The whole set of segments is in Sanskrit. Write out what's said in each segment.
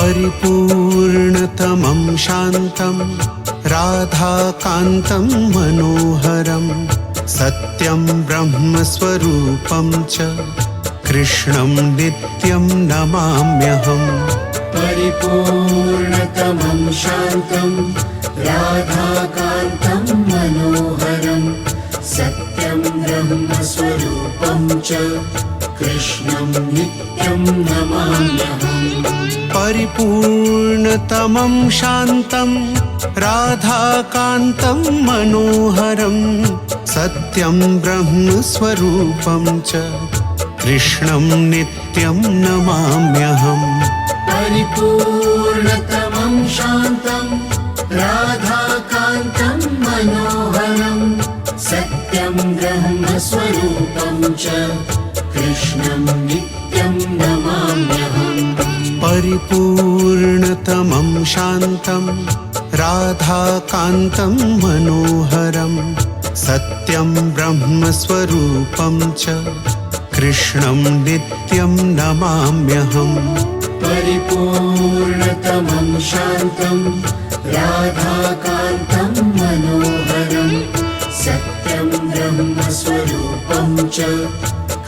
परिपूर्णतमं शान्तं राधाकान्तं मनोहरं सत्यं ब्रह्मस्वरूपं च कृष्णं नित्यं नमाम्यहम्। परिपूर्णतमं शान्तं राधाकान्तं मनोहरं सत्यं ब्रह्मस्वरूपं च कृष्णं नित्यं नमाम्यहम्। परिपूर्णतमं शान्तं राधाकान्तं मनोहरं सत्यं ब्रह्मस्वरूपं च कृष्णं नित्यं नमाम्यहम्। परिपूर्णतमं शान्तं राधाकान्तं मनोहरं सत्यं ब्रह्मस्वरूपं च कृष्णं नित्यं नमाम्यहम्। परिपूर्णतमं शान्तं राधाकान्तं मनोहरं सत्यं ब्रह्मस्वरूपं च कृष्णं नित्यं नमाम्यहम्। परिपूर्णतमं शान्तं राधाकान्तं मनोहरं सत्यं ब्रह्मस्वरूपं च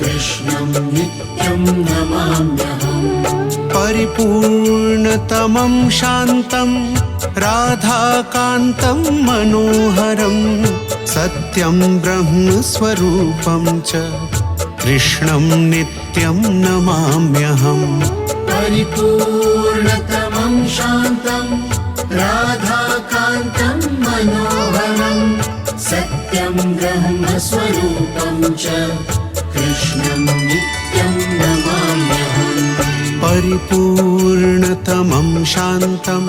कृष्णं नित्यं नमाम्यहम्। परिपूर्णतमं शान्तं राधाकान्तं मनोहरं सत्यं ब्रह्मस्वरूपं च कृष्णं नित्यं नमाम्यहम्। परिपूर्णतमं शान्तं राधाकान्तं मनोहरं सत्यं ब्रह्मस्वरूपं च कृष्णं नित्यं नमाम्यहम्। परिपूर्णतमं शान्तं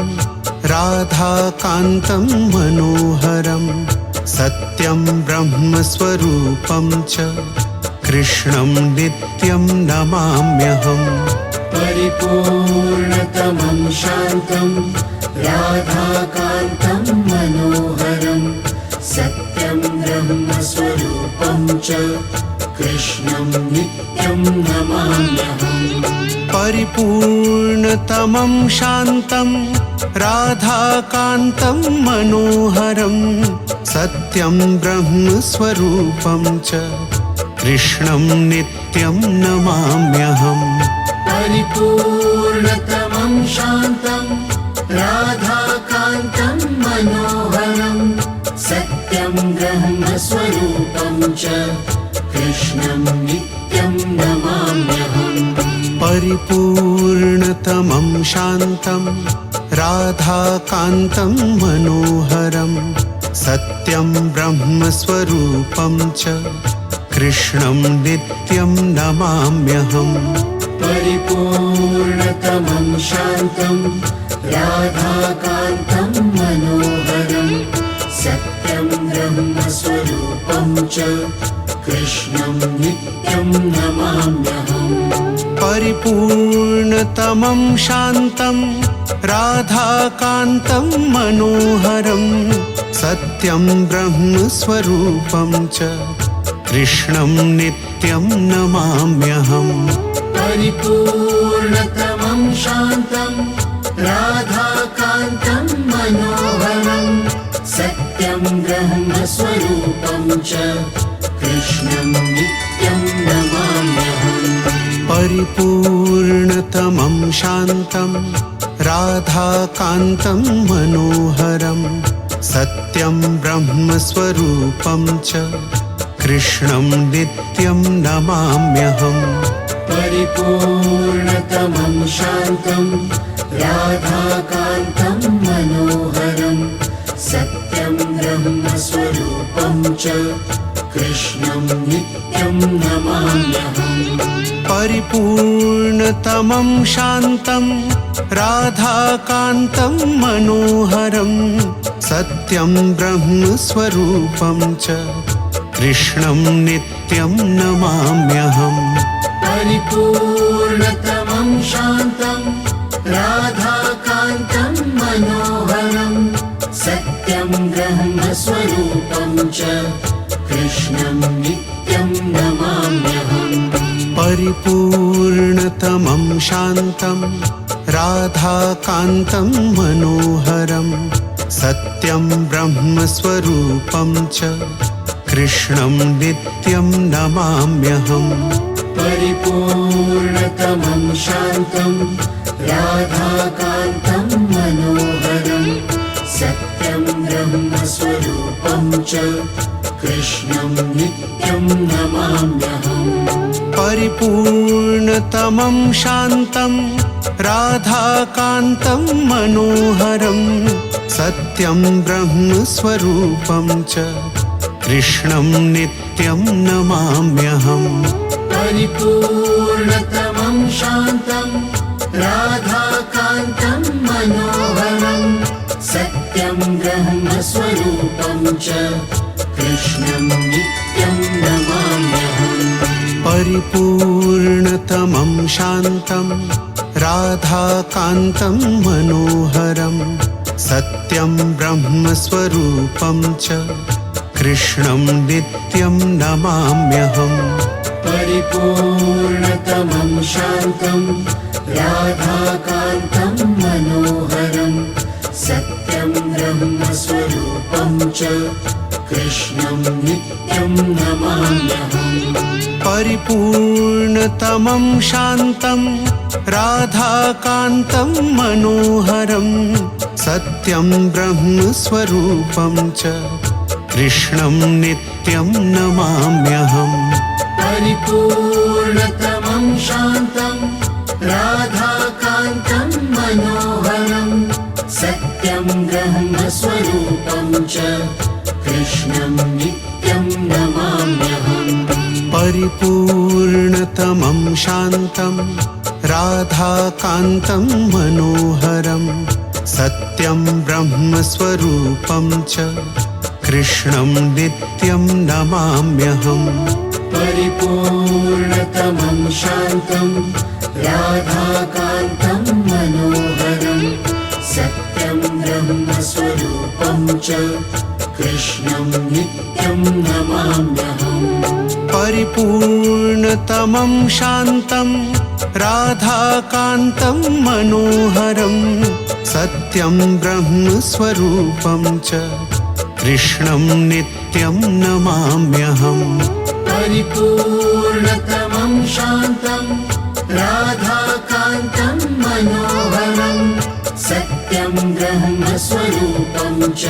राधाकान्तं मनोहरं सत्यं ब्रह्मस्वरूपं च कृष्णं नित्यं नमाम्यहम्। परिपूर्णतमं शान्तं राधाकान्तं मनोहरं सत्यं ब्रह्मस्वरूपं च कृष्णं नित्यं नमाम्यहम्। परिपूर्णतमं शान्तं राधाकान्तं मनोहरं सत्यं ब्रह्मस्वरूपं च कृष्णं नित्यं नमाम्यहम्। परिपूर्णतमं शान्तं राधाकान्तं मनोहरं सत्यं ब्रह्मस्वरूपं च कृष्णं नित्यं नमाम्यहम्। परिपूर्णतमं शान्तं राधाकान्तं मनोहरं सत्यं ब्रह्मस्वरूपं च कृष्णं नित्यं नमाम्यहम्। परिपूर्णतमं शान्तं राधाकान्तं मनोहरं सत्यं ब्रह्मस्वरूपं च कृष्णं नित्यं नमाम्यहम्। परिपूर्णतमं शान्तं राधाकान्तं मनोहरं सत्यं ब्रह्मस्वरूपं च कृष्णं नित्यं नमाम्यहम्। परिपूर्णतमं शान्तं राधाकान्तं मनोहरं सत्यं ब्रह्मस्वरूपं च कृष्णं नित्यं नमाम्यहम्। परिपूर्णतमं शान्तं राधाकान्तं मनोहरं सत्यं ब्रह्मस्वरूपं च कृष्णं नित्यं नमाम्यहम्। परिपूर्णतमं शान्तं राधाकान्तं मनोहरं सत्यं ब्रह्मस्वरूपं च कृष्णं नित्यं नमाम्यहम्। परिपूर्णतमं शान्तं राधाकान्तं मनोहरं सत्यं ब्रह्मस्वरूपं च कृष्णं नित्यं नमाम्यहम्। परिपूर्णतमं शान्तं राधाकान्तं मनोहरं सत्यं ब्रह्मस्वरूपं च कृष्णं नित्यं नमाम्यहम्। परिपूर्णतमं शान्तं राधाकान्तं मनोहरं सत्यं ब्रह्मस्वरूपं च कृष्णं नित्यं नमाम्यहम् परिपूर्णतमं शान्तं राधाकान्तं मनोहरं सत्यं ब्रह्मस्वरूपं च कृष्णं नित्यं नमाम्यहम् परिपूर्णतमं शान्तं राधाकान्तं मनोहरं सत्यं ब्रह्मस्वरूपं च कृष्णं नित्यं नमाम्यहम् परिपूर्णतमं शान्तं राधाकान्तं मनोहरं सत्यं ब्रह्मस्वरूपं च कृष्णं नित्यं नमाम्यहम् परिपूर्णतमं शान्तं राधाकान्तं मनोहरं सत्यं ब्रह्मस्वरूपं च कृष्णं नित्यं नमाम्यहम् परिपूर्णतमं शान्तं राधाकान्तं मनोहरं सत्यं ब्रह्मस्वरूपं च कृष्णं नित्यं नमाम्यहम् परिपूर्णतमं शान्तं राधाकान्तं मनोहरं सत्यं ब्रह्मस्वरूपं च कृष्णं नित्यं नमाम्यहम् परिपूर्णतमं शान्तं राधाकान्तं मनोहरं सत्यं ब्रह्मस्वरूपं च कृष्णं नित्यं नमाम्यहम् परिपूर्णतमं शान्तं राधाकान्तं मनोहरं सत्यं ब्रह्मस्वरूपं च कृष्णं नित्यं नमाम्यहम् परिपूर्णतमं शान्तं राधाकान्तं मनोहरं सत्यं ब्रह्मस्वरूपं च कृष्णं नित्यं नमाम्यहम् परिपूर्णतमं शान्तं राधाकान्तं मनोहरं सत्यं ब्रह्मस्वरूपं च कृष्णं नित्यं नमाम्यहम् परिपूर्णतमं शान्तं राधाकान्तं मनोहरं सत्यं ब्रह्मस्वरूपं च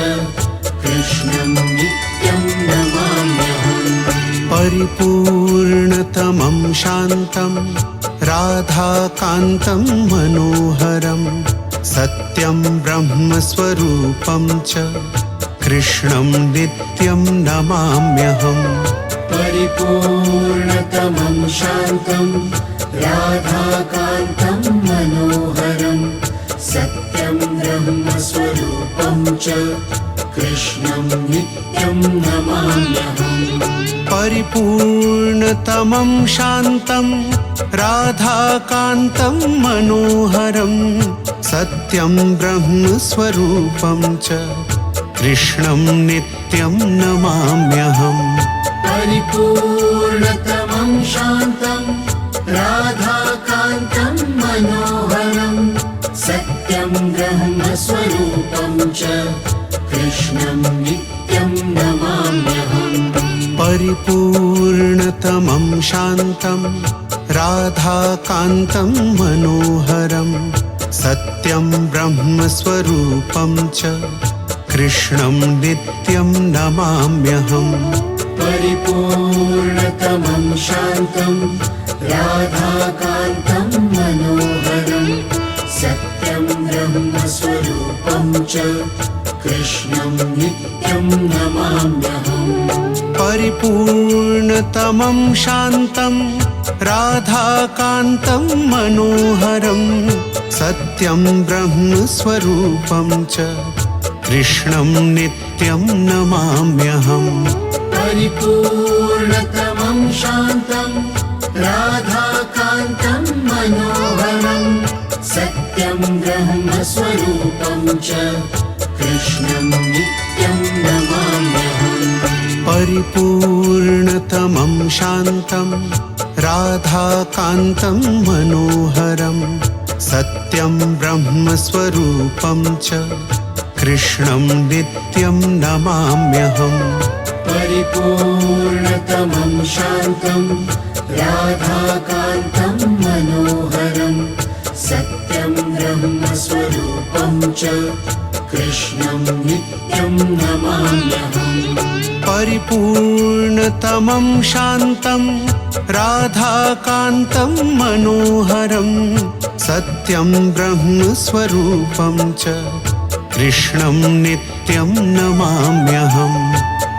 कृष्णं नित्यं नमाम्यहम् परिपूर्णतमं शान्तं राधाकान्तं मनोहरं सत्यं ब्रह्मस्वरूपं च कृष्णं नित्यं नमाम्यहम् परिपूर्णतमं शान्तं राधाकान्तं मनोहरं सत्यं ब्रह्मस्वरूपं च कृष्णं नित्यं नमाम्यहम् परिपूर्णतमं शान्तं राधाकान्तं मनोहरं सत्यं ब्रह्मस्वरूपं च कृष्णं नित्यं नमाम्यहम् परिपूर्णतमं शान्तं राधाकान्तं मनोहरं सत्यं ब्रह्मस्वरूपं च कृष्णं नित्यं नमाम्यहम् परिपूर्णतमं शान्तं राधाकान्तं मनोहरं सत्यं ब्रह्मस्वरूपं च कृष्णं नित्यं नमाम्यहम् परिपूर्णतमं शान्तं राधाकान्तं मनोहरं सत्यं ब्रह्मस्वरूपं च कृष्णं नित्यं नमाम्यहम् परिपूर्णतमं शान्तं राधाकान्तं मनोहरं सत्यं ब्रह्मस्वरूपं च कृष्णं नित्यं नमाम्यहम् परिपूर्णतमं शान्तं राधाकान्तं मनोहरं सत्यं ब्रह्मस्वरूपं च कृष्णं नित्यं नमाम्यहम् परिपूर्णतमं शान्तं राधाकान्तं मनोहरं सत्यं ब्रह्मस्वरूपं च कृष्णं नित्यं नमाम्यहम् परिपूर्णतमं शान्तं राधाकान्तं मनोहरं सत्यं ब्रह्मस्वरूपं च कृष्णं नित्यं नमाम्यहम् परिपूर्णतमं शान्तं राधाकान्तं मनोहरं सत्यं ब्रह्मस्वरूपं च कृष्णं नित्यं नमाम्यहम्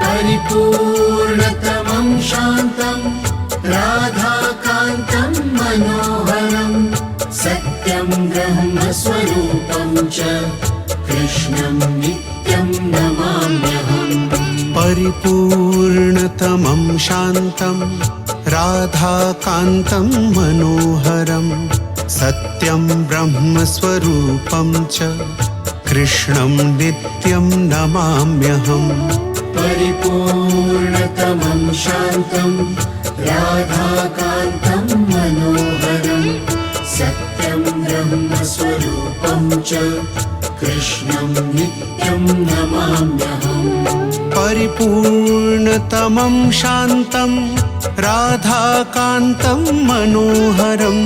परिपूर्णतमं शान्तं राधाकान्तं मनोहरं सत्यं ब्रह्मस्वरूपं च कृष्णं नित्यं नमाम्यहम् परिपूर्णतमं शान्तं राधाकान्तं मनोहरं सत्यं ब्रह्मस्वरूपं च कृष्णं नित्यं नमाम्यहम् परिपूर्णतमं शान्तं राधाकान्तं मनोहरं सत्यं ब्रह्मस्वरूपं च कृष्णं नित्यं नमाम्यहम् परिपूर्णतमं शान्तं राधाकान्तं मनोहरं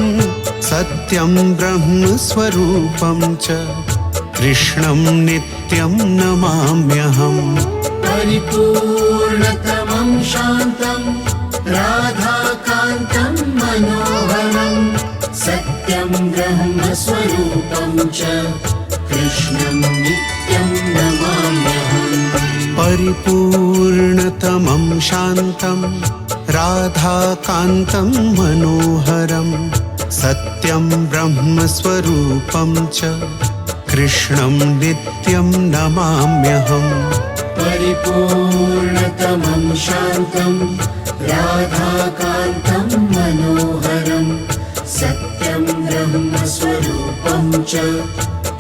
सत्यं ब्रह्मस्वरूपं च कृष्णं नित्यं नमाम्यहम् परिपूर्णतमं शान्तं राधाकान्तं मनोहरं सत्यं ब्रह्मस्वरूपं च कृष्णं नित्यं नमाम्यहम् परिपूर्णतमं शान्तं राधाकान्तं मनोहरं सत्यं ब्रह्मस्वरूपं च कृष्णं नित्यं नमाम्यहम् परिपूर्णतमं शान्तं राधाकान्तं मनोहरं सत्यं ब्रह्मस्वरूपं च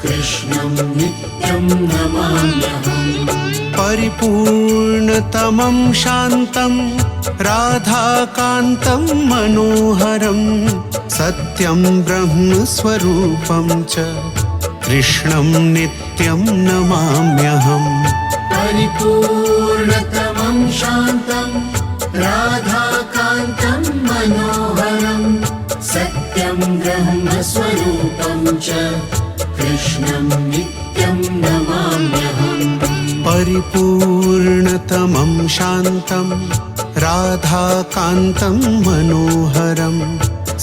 कृष्णं नित्यं नमाम्यहम् परिपूर्णतमं शान्तं राधाकान्तं मनोहरं सत्यं ब्रह्मस्वरूपं च कृष्णं नित्यं नमाम्यहम् परिपूर्णतमं शान्तं राधाकान्तं मनोहरं सत्यं ब्रह्मस्वरूपं च कृष्णं नित्यं नमाम्यहम् परिपूर्णतमं शान्तं राधाकान्तं मनोहरं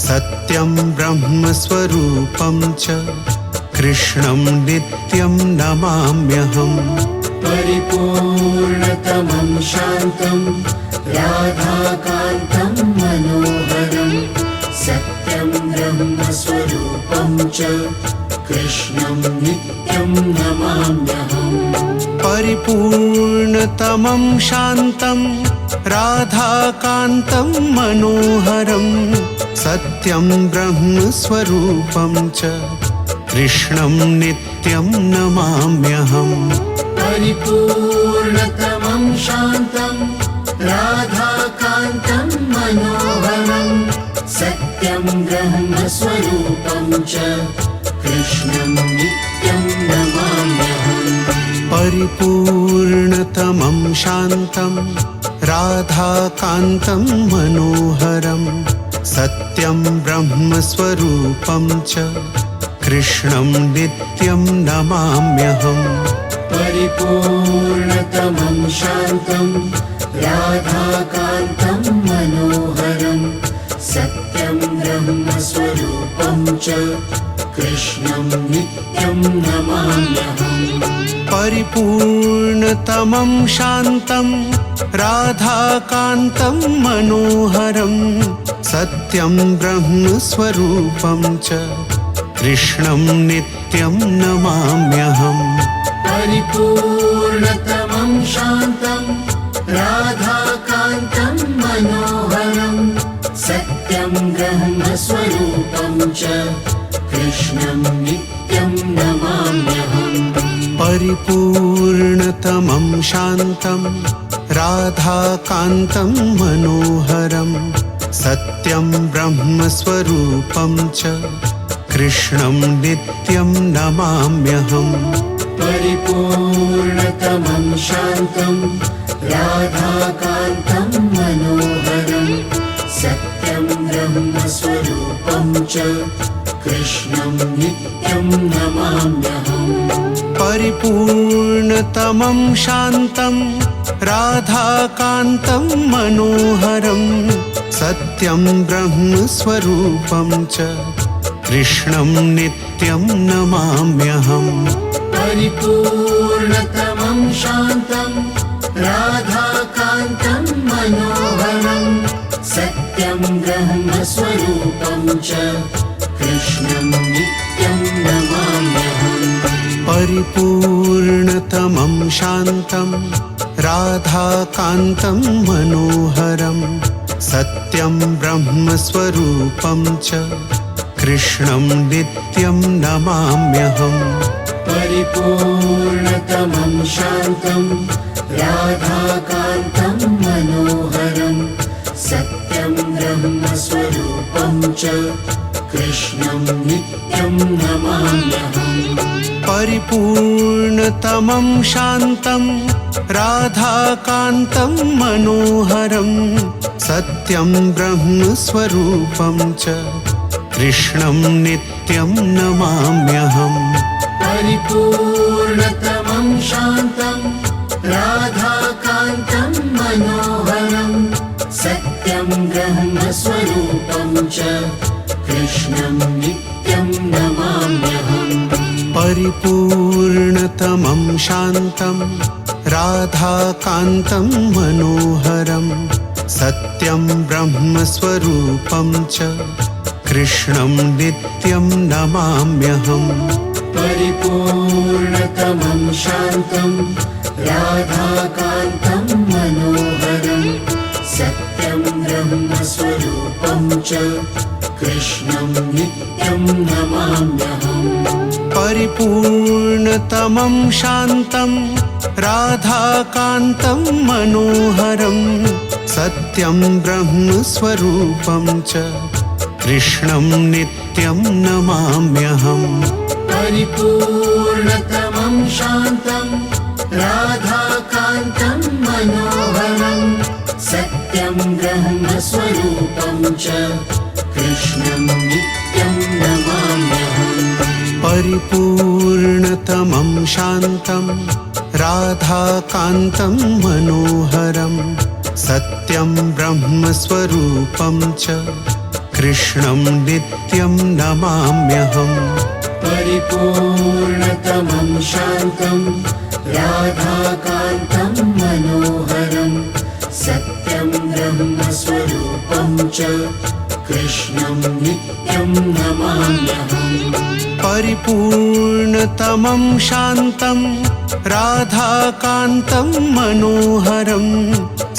सत्यं ब्रह्मस्वरूपं च कृष्णं नित्यं नमाम्यहम् परिपूर्णतमं शान्तं राधाकान्तं मनोहरं सत्यं ब्रह्मस्वरूपं च कृष्णं नित्यं नमाम्यहम् परिपूर्णतमं शान्तं राधाकान्तं मनोहरं सत्यं ब्रह्मस्वरूपं च कृष्णं नित्यं नमाम्यहम् परिपूर्णतमं शान्तं राधाकान्तं मनोहरं सत्यं ब्रह्मस्वरूपं च कृष्णं नित्यं नमाम्यहम् परिपूर्णतमं शान्तं राधाकान्तं मनोहरं सत्यं ब्रह्मस्वरूपं च कृष्णं नित्यं नमाम्यहम् परिपूर्णतमं शान्तं राधाकान्तं मनोहरं सत्यं ब्रह्मस्वरूपं च कृष्णं नित्यं नमाम्यहम् परिपूर्णतमं शान्तं राधाकान्तं मनोहरं सत्यं ब्रह्मस्वरूपं च कृष्णं नित्यं नमाम्यहम् परिपूर्णतमं शान्तं राधाकान्तं मनोहरं सत्यं ब्रह्मस्वरूपं च कृष्णं नित्यं नमाम्यहम् परिपूर्णतमं शान्तं राधाकान्तं मनोहरं सत्यं ब्रह्मस्वरूपं च कृष्णं नित्यं नमाम्यहम् परिपूर्णतमं शान्तं राधाकान्तं मनोहरं सत्यं ब्रह्मस्वरूपं च कृष्णं नित्यं नमाम्यहम् परिपूर्णतमं शान्तं राधाकान्तं मनोहरं सत्यं ब्रह्मस्वरूपं च कृष्णं नित्यं नमाम्यहम् परिपूर्णतमं शान्तं राधाकान्तं मनोहरं सत्यं ब्रह्मस्वरूपं च कृष्णं नित्यं नमाम्यहम् परिपूर्णतमं शान्तं राधाकान्तं मनोहरं सत्यं ब्रह्मस्वरूपं च कृष्णं नित्यं नमाम्यहम् परिपूर्णतमं शान्तं राधाकान्तं मनोहरं सत्यं ब्रह्मस्वरूपं च कृष्णं नित्यं नमाम्यहम् परिपूर्णतमं शान्तं राधाकान्तं मनोहरं सत्यं ब्रह्मस्वरूपं च कृष्णं नित्यं नमाम्यहम् परिपूर्णतमं शान्तं राधाकान्तं मनोहरं सत्यं ब्रह्मस्वरूपं च कृष्णं नित्यं नमाम्यहम् परिपूर्णतमं शान्तं राधाकान्तं मनोहरं सत्यं ब्रह्मस्वरूपं च कृष्णं नित्यं नमाम्यहम् परिपूर्णतमं शान्तं राधाकान्तं मनोहरं सत्यं ब्रह्मस्वरूपं च कृष्णं नित्यं नमाम्यहम् परिपूर्णतमं शान्तं राधाकान्तं मनोहरं सत्यं ब्रह्मस्वरूपं च कृष्णं नित्यं नमाम्यहम् परिपूर्णतमं शान्तं राधाकान्तं मनोहरं सत्यं ब्रह्मस्वरूपं च कृष्णं नित्यं नमाम्यहम् परिपूर्णतमं शान्तं राधाकान्तं मनोहरं सत्यं ब्रह्मस्वरूपं च कृष्णं नित्यं नमाम्यहम् परिपूर्णतमं शान्तं राधाकान्तं मनोहरं सत्यं ब्रह्मस्वरूपं च कृष्णं नित्यं नमाम्यहम् परिपूर्णतमं शान्तं राधाकान्तं मनोहरं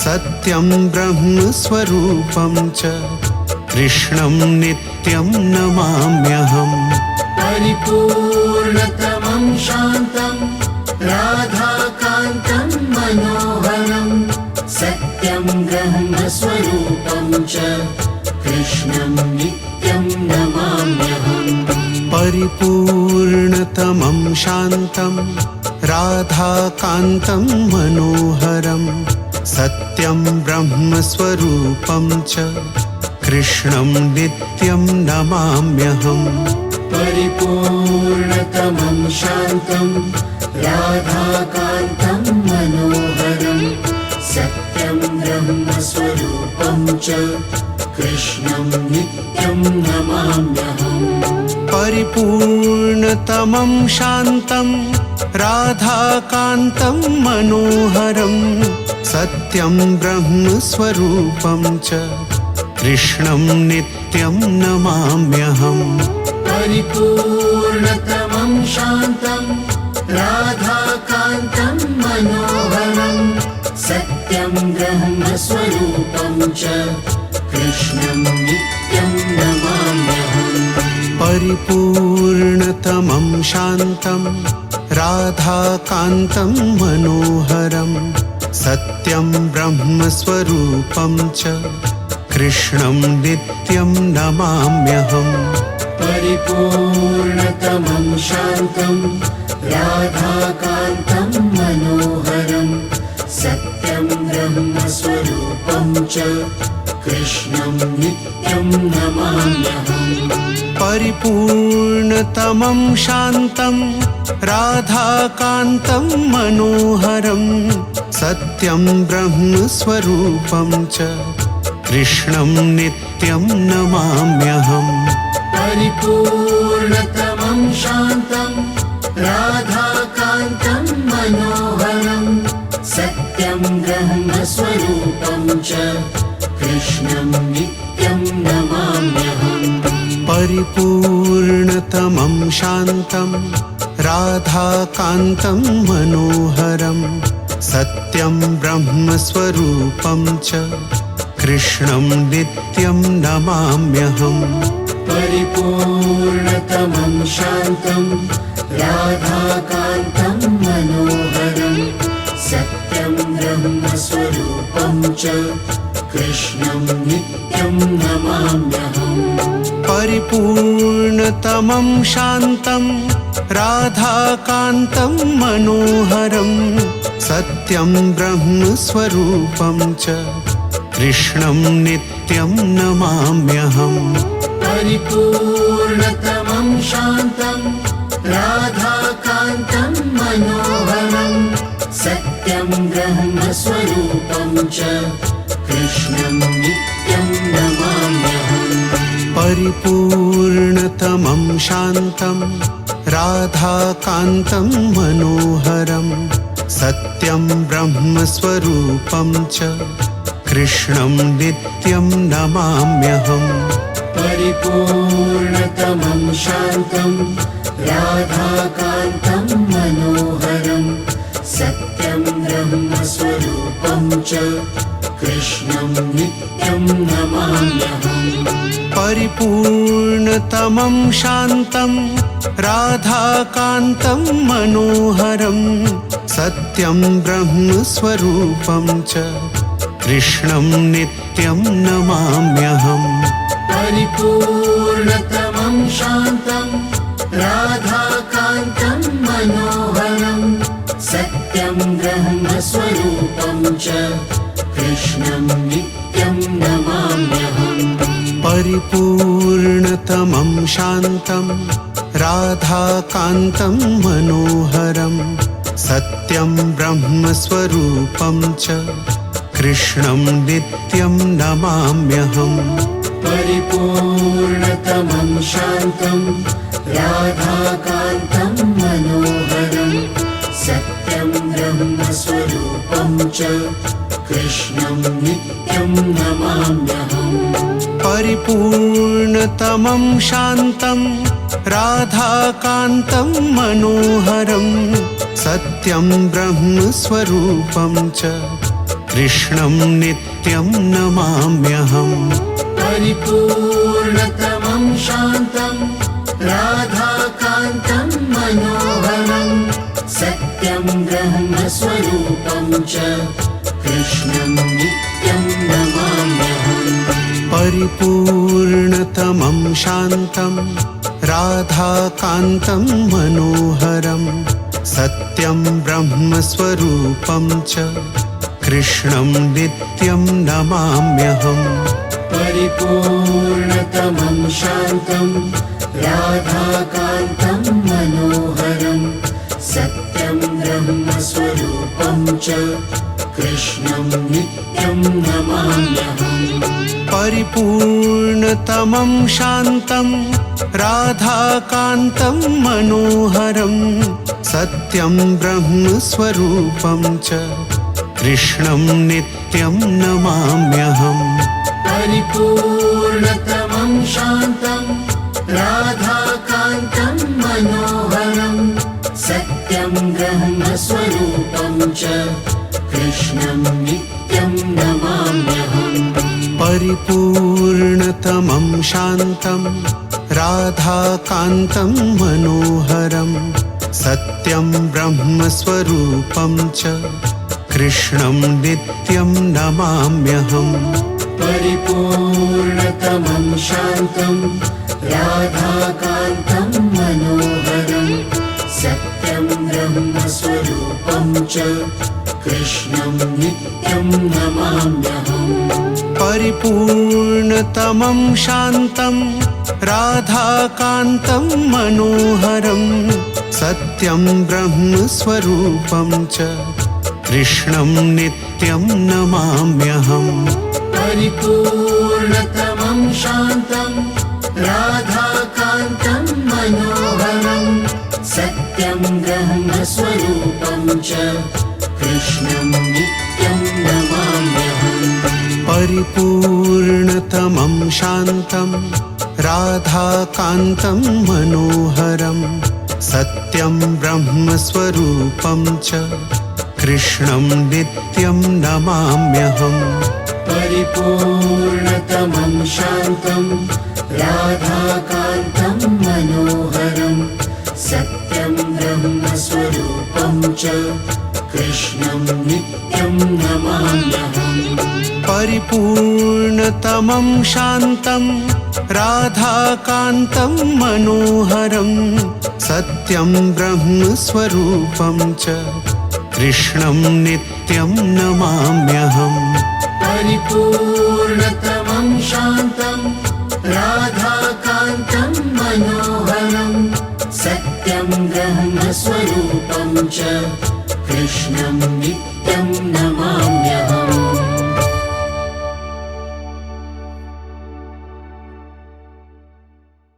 सत्यं ब्रह्मस्वरूपं च कृष्णं नित्यं नमाम्यहम् परिपूर्णतमं शान्तं राधाकान्तं मनोहरं सत्यं ब्रह्मस्वरूपं च कृष्णं नित्यं नमाम्यहम् परिपूर्णतमं शान्तं राधाकान्तं मनोहरं सत्यं ब्रह्मस्वरूपं च कृष्णं नित्यं नमाम्यहम् परिपूर्णतमं शान्तं राधाकान्तं मनोहरं सत्यं ब्रह्मस्वरूपं च कृष्णं नित्यं नमाम्यहम् परिपूर्णतमं शान्तं राधाकान्तं मनोहरं सत्यं ब्रह्मस्वरूपं च कृष्णं नित्यं नमाम्यहम् परिपूर्णतमं शान्तं राधाकान्तं मनोहरं सत्यं ब्रह्मस्वरूपं च कृष्णं नित्यं नमाम्यहम् परिपूर्णतमं शान्तं राधाकान्तं मनोहरं सत्यं ब्रह्मस्वरूपं च कृष्णं नित्यं नमाम्यहम् परिपूर्णतमं शान्तं राधाकान्तं मनोहरं सत्यं ब्रह्मस्वरूपं च कृष्णं नित्यं नमाम्यहम् परिपूर्णतमं शान्तं राधाकान्तं मनोहरं सत्यं ब्रह्मस्वरूपं च कृष्णं नित्यं नमाम्यहम् परिपूर्णतमं शान्तं राधाकान्तं मनोहरं सत्यं ब्रह्मस्वरूपं च कृष्णं नित्यं नमाम्यहम् परिपूर्णतमं शान्तं राधाकान्तं मनोहरं सत्यं ब्रह्मस्वरूपं च कृष्णं नित्यं नमाम्यहम् परिपूर्णतमं शान्तं राधाकान्तं मनोहरं सत्यं ब्रह्मस्वरूपं च कृष्णं नित्यं नमाम्यहम् परिपूर्णतमं शान्तं राधाकान्तं मनोहरं सत्यं ब्रह्मस्वरूपं च कृष्णं नित्यं नमाम्यहम् परिपूर्णतमं शान्तं राधाकान्तं मनोहरं सत्यं ब्रह्मस्वरूपं च कृष्णं नित्यं नमाम्यहम् परिपूर्णतमं शान्तं राधाकान्तं मनोहरं सत्यं ब्रह्मस्वरूपं च कृष्णं नित्यं नमाम्यहम् परिपूर्णतमं शान्तं राधाकान्तं मनोहरं सत्यं ब्रह्मस्वरूपं च कृष्णं नित्यं नमाम्यहम् परिपूर्णतमं शान्तं राधाकान्तं मनोहरं सत्यं ब्रह्मस्वरूपं च कृष्णं नित्यं नमाम्यहम् परिपूर्णतमं शान्तं राधाकान्तं मनोहरं सत्यं ब्रह्मस्वरूपं च कृष्णं नित्यं नमाम्यहम् परिपूर्णतमं शान्तं राधाकान्तं मनोहरं सत्यं ब्रह्मस्वरूपं च कृष्णं नित्यं नमाम्यहम् परिपूर्णतमं शान्तं राधाकान्तं मनोहरं सत्यं ब्रह्मस्वरूपं च कृष्णं नित्यं नमाम्यहम् परिपूर्णतमं शान्तं राधाकान्तं मनोहरं सत्यं ब्रह्मस्वरूपं च कृष्णं नित्यं नमाम्यहम् परिपूर्णतमं शान्तं राधाकान्तं मनोहरं सत्यं ब्रह्मस्वरूपं च कृष्णं नित्यं नमाम्यहम् परिपूर्णतमं शान्तं राधाकान्तं मनोहरं सत्यं ब्रह्मस्वरूपं च कृष्णं नित्यं नमाम्यहम् परिपूर्णतमं शान्तं राधाकान्तं मनोहरं सत्यं ब्रह्मस्वरूपं च कृष्णं नित्यं नमाम्यहम् परिपूर्णतमं शान्तं राधाकान्तं मनोहरं सत्यं ब्रह्मस्वरूपं च कृष्णं नित्यं नमाम्यहम् परिपूर्णतमं शान्तं राधाकान्तं मनोहरं सत्यं ब्रह्मस्वरूपं च कृष्णं नित्यं नमाम्यहम् परिपूर्णतमं शान्तं राधाकान्तं मनोहरं सत्यं ब्रह्मस्वरूपं च कृष्णं नित्यं नमाम्यहम् परिपूर्णतमं शान्तं राधाकान्तं मनोहरं सत्यं ब्रह्मस्वरूपं च कृष्णं नित्यं नमाम्यहम् परिपूर्णतमं शान्तं राधाकान्तं मनोहरं सत्यं ब्रह्मस्वरूपं च कृष्णं नित्यं नमाम्यहम् परिपूर्णतमं शान्तं राधाकान्तं मनोहरं सत्यं ब्रह्मस्वरूपं च कृष्णं नित्यं नमाम्यहम् परिपूर्णतमं शान्तं राधाकान्तं मनोहरं सत्यं ब्रह्मस्वरूपं च कृष्णं नित्यं नमाम्यहम् परिपूर्णतमं शान्तं राधाकान्तं मनोहरं सत्यं ब्रह्मस्वरूपं च कृष्णं नित्यं नमाम्यहम् परिपूर्णतमं शान्तं राधाकान्तं मनोहरं सत्यं ब्रह्मस्वरूपं च कृष्णं नित्यं नमाम्यहम् परिपूर्णतमं शान्तं राधाकान्तं मनोहरं सत्यं ब्रह्मस्वरूपं च कृष्णं नित्यं नमाम्यहम्